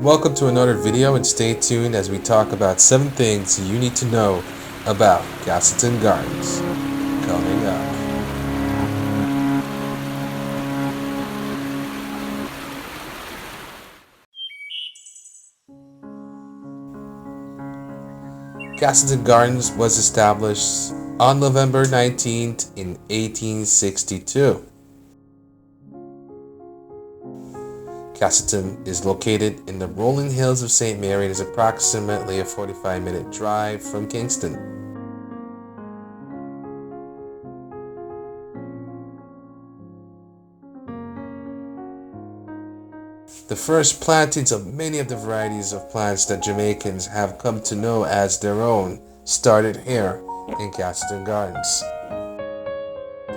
Welcome to another video and stay tuned as we talk about 7 things you need to know about Castleton Gardens. Coming up. Castleton Gardens was established on November 19th in 1862. Castleton is located in the rolling hills of St. Mary and is approximately a 45-minute drive from Kingston. The first plantings of many of the varieties of plants that Jamaicans have come to know as their own started here in Castleton Gardens.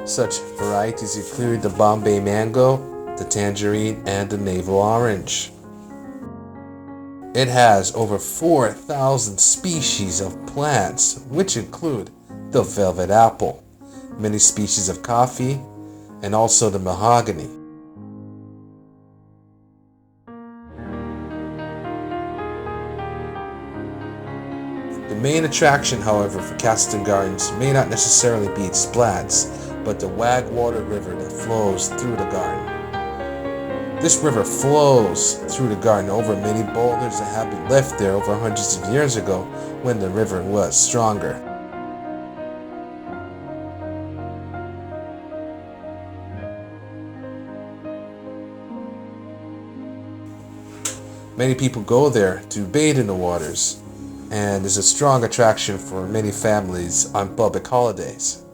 Such varieties include the Bombay mango, the tangerine, and the navel orange. It has over 4,000 species of plants, which include the velvet apple, many species of coffee, and also the mahogany. The main attraction, however, for Castleton Gardens may not necessarily be its plants, but the Wagwater River that flows through the garden. This river flows through the garden over many boulders that have been left there over hundreds of years ago when the river was stronger. Many people go there to bathe in the waters, and is a strong attraction for many families on public holidays.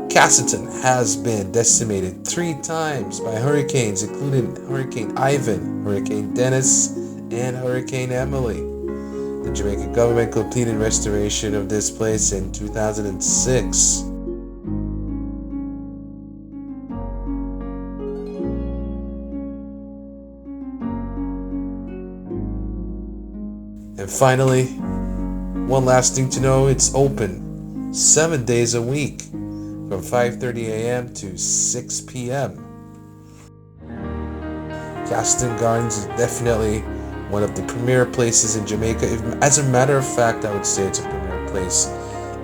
Castleton has been decimated 3 times by hurricanes, including Hurricane Ivan, Hurricane Dennis, and Hurricane Emily. The Jamaican government completed restoration of this place in 2006. And finally, one last thing to know, it's open 7 days a week, from 5:30 a.m. to 6 p.m. Castleton Gardens is definitely one of the premier places in Jamaica. As a matter of fact, I would say it's a premier place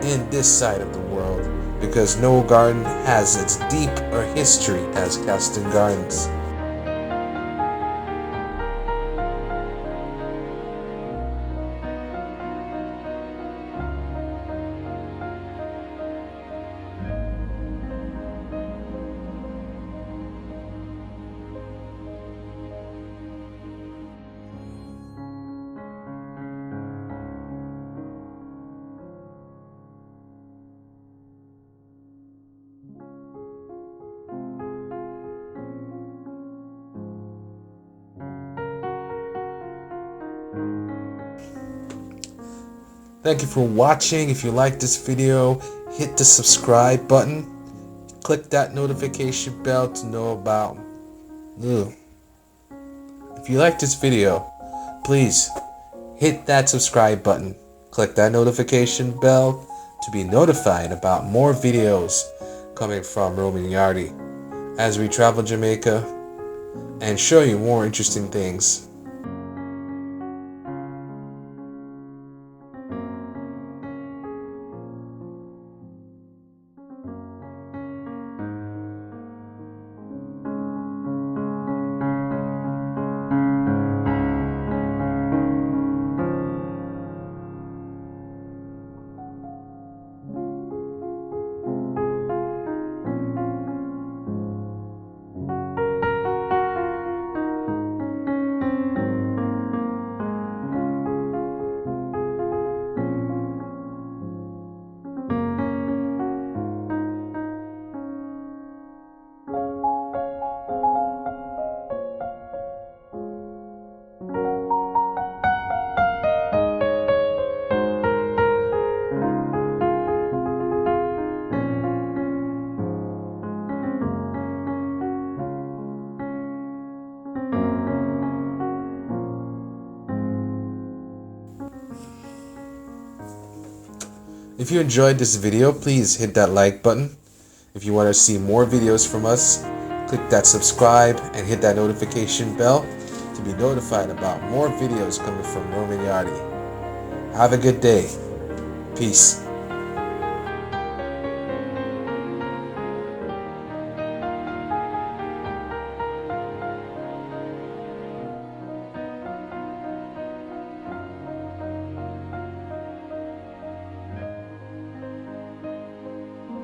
in this side of the world, because no garden has as deep a history as Castleton Gardens. Thank you for watching. If you like this video, hit the subscribe button. Click that notification bell to know about. If you like this video, please hit that subscribe button. Click that notification bell to be notified about more videos coming from Roman Yardy as we travel Jamaica and show you more interesting things. If you enjoyed this video, please hit that like button. If you want to see more videos from us, click that subscribe and hit that notification bell to be notified about more videos coming from Roman Yachty. Have a good day. Peace.